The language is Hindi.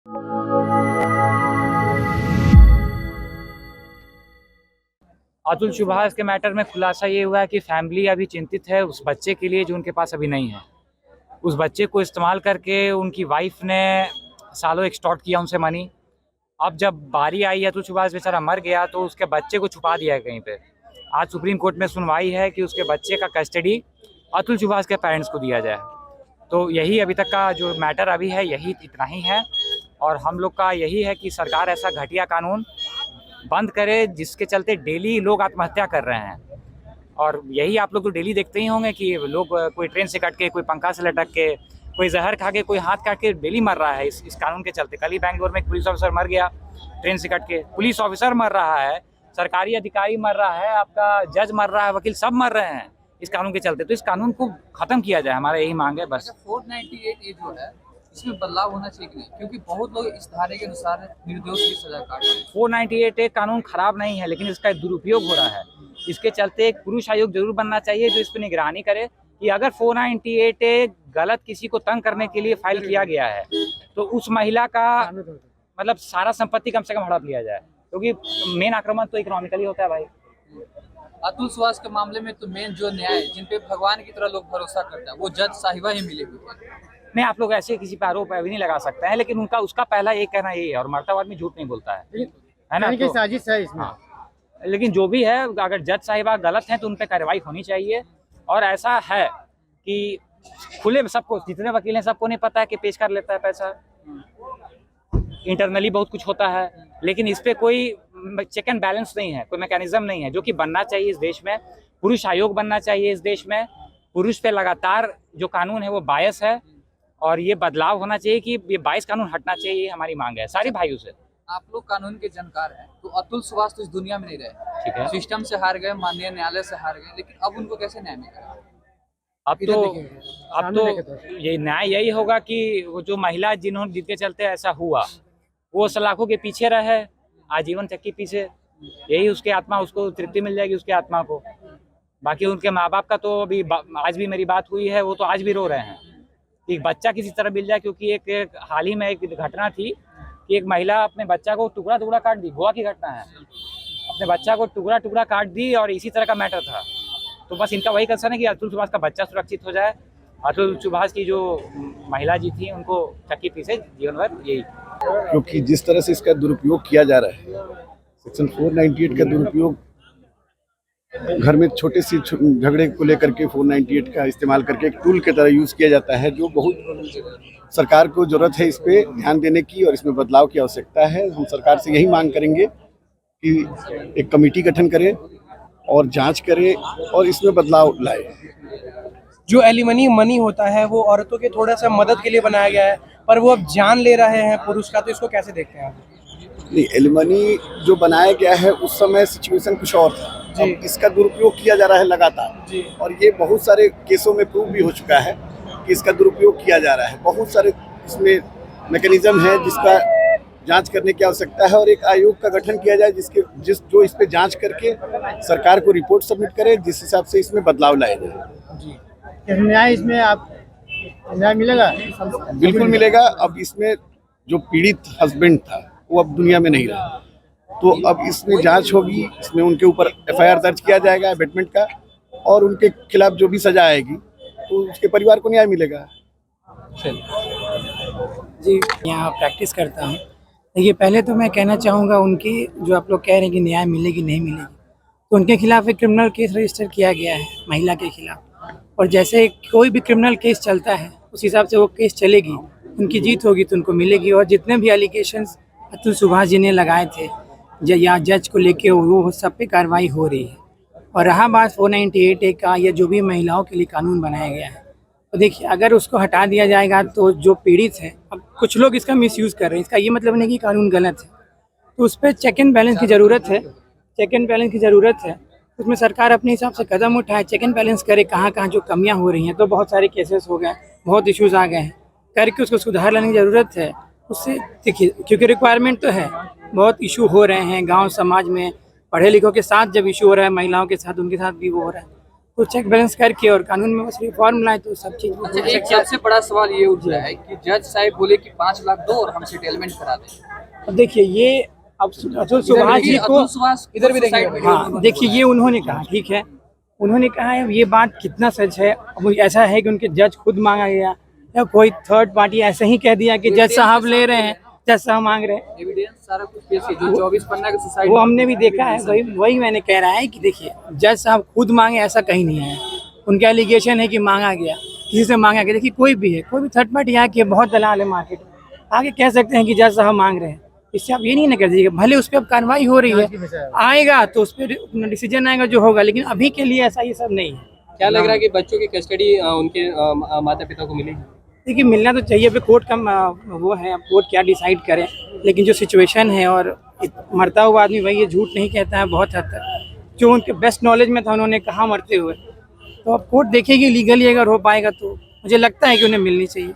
अतुल सुभाष के मैटर में खुलासा ये हुआ है कि फैमिली अभी चिंतित है उस बच्चे के लिए जो उनके पास अभी नहीं है। उस बच्चे को इस्तेमाल करके उनकी वाइफ ने सालों एक्सटॉर्ट किया उनसे मनी। अब जब बारी आई अतुल सुभाष बेचारा मर गया तो उसके बच्चे को छुपा दिया है कहीं पे। आज सुप्रीम कोर्ट में सुनवाई है कि उसके बच्चे का कस्टडी अतुल सुभाष के पेरेंट्स को दिया जाए। तो यही अभी तक का जो मैटर अभी है, यही इतना ही है। और हम लोग का यही है कि सरकार ऐसा घटिया कानून बंद करे जिसके चलते डेली लोग आत्महत्या कर रहे हैं। और यही आप लोग तो डेली देखते ही होंगे कि लोग कोई ट्रेन से कट के, कोई पंखा से लटक के, कोई जहर खा के, कोई हाथ काट के डेली मर रहा है इस कानून के चलते। कल ही बैंगलोर में एक पुलिस ऑफिसर मर गया ट्रेन से कट के। पुलिस ऑफिसर मर रहा है, सरकारी अधिकारी मर रहा है, आपका जज मर रहा है, वकील सब मर रहे हैं इस कानून के चलते। तो इस कानून को खत्म किया जाए, हमारा यही मांग है बस। 498 ये जो है इसमें बदलाव होना चाहिए कि नहीं, क्योंकि बहुत लोग इस धारे के अनुसार निर्दोष की सजा काट रहे हैं। 498 एक कानून खराब नहीं है, लेकिन इसका दुरुपयोग हो रहा है। इसके चलते एक पुरुष आयोग जरूर बनना चाहिए जो इस पर निगरानी करे कि अगर 498 गलत किसी को तंग करने के लिए फाइल किया गया है तो उस महिला का मतलब सारा संपत्ति कम से कम हड़प लिया जाए, क्योंकि मेन आक्रमण तो इकोनॉमिकली होता है भाई। अतुल सुभाष के मामले में तो मेन जो न्याय जिन पे भगवान की तरह लोग भरोसा करते हैं वो जज साहिबा ही मिले हुए हैं। नहीं, आप लोग ऐसे किसी पे आरोप अभी नहीं लगा सकते हैं, लेकिन उसका पहला ये कहना यही है, और मरता आदमी झूठ नहीं बोलता है ना। तो साजिश है इसमें। लेकिन जो भी है, अगर जज साहिबा गलत हैं तो उन पर कार्रवाई होनी चाहिए। और ऐसा है कि खुले में सबको, जितने वकील हैं सबको नहीं पता है कि पेश कर लेता है पैसा। इंटरनली बहुत कुछ होता है, लेकिन इस पे कोई चेक एंड बैलेंस नहीं है, कोई मैकेनिज्म नहीं है, जो कि बनना चाहिए इस देश में। पुरुष आयोग बनना चाहिए इस देश में। पुरुष पे लगातार जो कानून है वो बायस है, और ये बदलाव होना चाहिए कि ये 22 कानून हटना चाहिए, हमारी मांग है सारी भाइयों से। आप लोग कानून के जानकार हैं, तो अतुल सुभाष तो इस दुनिया में नहीं रहे, ठीक है, सिस्टम से हार गए, माननीय न्यायालय से हार गए, लेकिन अब उनको कैसे न्याय मिलेगा? अब तो ये न्याय यही होगा कि वो जो महिला जिनके चलते ऐसा हुआ वो सलाखों के पीछे रहे, आजीवन चक्की पीछे, यही उसके आत्मा, उसको तृप्ति मिल जाएगी उसके आत्मा को। बाकी उनके माँ बाप का तो अभी आज भी मेरी बात हुई है, वो तो आज भी रो रहे हैं कि बच्चा किसी तरह मिल जाए। क्योंकि एक हाल ही में एक घटना थी कि एक महिला अपने बच्चा को टुकड़ा टुकड़ा काट दी, गोवा की घटना है, अपने बच्चा को टुकड़ा टुकड़ा काट दी, और इसी तरह का मैटर था। तो बस इनका वही कंसर्न है कि अतुल सुभाष का बच्चा सुरक्षित हो जाए। अतुल सुभाष की जो महिला जी थी उनको चक्की पीछे जीवन भर, यही। क्योंकि जिस तरह से इसका दुरुपयोग किया जा रहा है, सेक्शन 498 का दुरुपयोग घर में छोटे से झगड़े को लेकर के 498 का इस्तेमाल करके एक टूल की तरह यूज़ किया जाता है, जो बहुत सरकार को ज़रूरत है इस पे ध्यान देने की, और इसमें बदलाव की आवश्यकता है। हम सरकार से यही मांग करेंगे कि एक कमेटी गठन करे और जांच करे और इसमें बदलाव लाए। जो एलिमनी मनी होता है वो औरतों के थोड़ा सा मदद के लिए बनाया गया है, पर वो अब जान ले रहे हैं पुरुष का, तो इसको कैसे देखते हैं आप? नहीं, एलिमनी जो बनाया गया है उस समय सिचुएशन कुछ और था, अब इसका दुरुपयोग किया जा रहा है लगातार जी। और ये बहुत सारे केसों में प्रूव भी हो चुका है कि इसका दुरुपयोग किया जा रहा है। बहुत सारे इसमें मैकेनिज्म है जिसका जांच करने की आवश्यकता है, और एक आयोग का गठन किया जाए जो इस पे जांच करके सरकार को रिपोर्ट सबमिट करे, जिस हिसाब से इसमें बदलाव लाया जाए। न्याय इसमें आप न्याय मिलेगा? बिल्कुल मिलेगा। अब इसमें जो पीड़ित हस्बैंड था वो अब दुनिया में नहीं रहा, तो अब इसमें जांच होगी, इसमें उनके ऊपर FIR दर्ज किया जाएगा अबेटमेंट का, और उनके खिलाफ जो भी सजा आएगी तो उसके परिवार को न्याय मिलेगा। जी, यहाँ प्रैक्टिस करता हूँ। देखिए, पहले तो मैं कहना चाहूँगा उनकी, जो आप लोग कह रहे हैं कि न्याय मिलेगी नहीं मिलेगी, तो उनके खिलाफ एक क्रिमिनल केस रजिस्टर किया गया है महिला के खिलाफ, और जैसे कोई भी क्रिमिनल केस चलता है उस हिसाब से वो केस चलेगी, उनकी जीत होगी तो उनको मिलेगी। और जितने भी एलिगेशंस अतुल सुभाष जी ने लगाए थे या जज को लेके, वो सब पे कार्रवाई हो रही है। और रहा बात 498 का, या जो भी महिलाओं के लिए कानून बनाया गया है, तो देखिए अगर उसको हटा दिया जाएगा तो जो पीड़ित है, अब कुछ लोग इसका मिसयूज़ कर रहे हैं, इसका ये मतलब नहीं कि कानून गलत है, तो उस पर चेक एंड बैलेंस की ज़रूरत है, चेक एंड बैलेंस की ज़रूरत है। उसमें सरकार अपने हिसाब से कदम उठाए, चेक एंड बैलेंस करे कहाँ कहाँ जो कमियाँ हो रही हैं। तो बहुत सारे केसेस हो गए, बहुत इश्यूज़ आ गए हैं, करके उसको सुधार लाने की ज़रूरत है। उससे देखिए, क्योंकि रिक्वायरमेंट तो है, बहुत इशू हो रहे हैं गांव समाज में, पढ़े लिखों के साथ जब इशू हो रहा है, महिलाओं के साथ, उनके साथ भी वो हो रहा है, तो चेक बैलेंस करके और कानून में बस रिफॉर्म लाए तो सब चीज़ अच्छा, एक सबसे बड़ा सवाल ये उठ रहा है कि जज साहब बोले कि 5 लाख दो और हम सेटलमेंट करा दें। अब देखिए ये अब अतुल सुभाष जी को अतुल सुभाष इधर भी देखिए। सुसाइड हाँ देखिए ये उन्होंने कहा, ठीक है, उन्होंने कहा है ये बात कितना सच है। अब ऐसा है कि उनके जज खुद मांगा गया या कोई थर्ड पार्टी ऐसे ही कह दिया कि जज साहब ले रहे हैं, जज साहब मांग रहे हैं, एविडेंस सारा कुछ पेश है जो 24 पन्ना का सुसाइड वो हमने भी देखा है। वही मैंने कह रहा है कि देखिए जज साहब खुद मांगे ऐसा कहीं नहीं है, उनका एलिगेशन है कि मांगा गया, किसी से मांगा गया। देखिए कोई भी है, कोई भी थर्ड पार्टी आके बहुत दलाल है मार्केट में, आगे कह सकते हैं कि जज साहब मांग रहे हैं। इससे आप ये नहीं ना कर दीजिएगा, भले उस पर अब कार्रवाई हो रही है, आएगा तो उस पर डिसीजन आएगा जो होगा, लेकिन अभी के लिए ऐसा ये सब नहीं है। क्या लग रहा है कि बच्चों की कस्टडी उनके माता पिता को मिलेगी? देखिए मिलना तो चाहिए, अभी कोर्ट का वो है, अब कोर्ट क्या डिसाइड करे, लेकिन जो सिचुएशन है और मरता हुआ आदमी वही ये झूठ नहीं कहता है बहुत हद तक, जो उनके बेस्ट नॉलेज में था उन्होंने कहा मरते हुए, तो अब कोर्ट देखेगी लीगली अगर हो पाएगा तो मुझे लगता है कि उन्हें मिलनी चाहिए।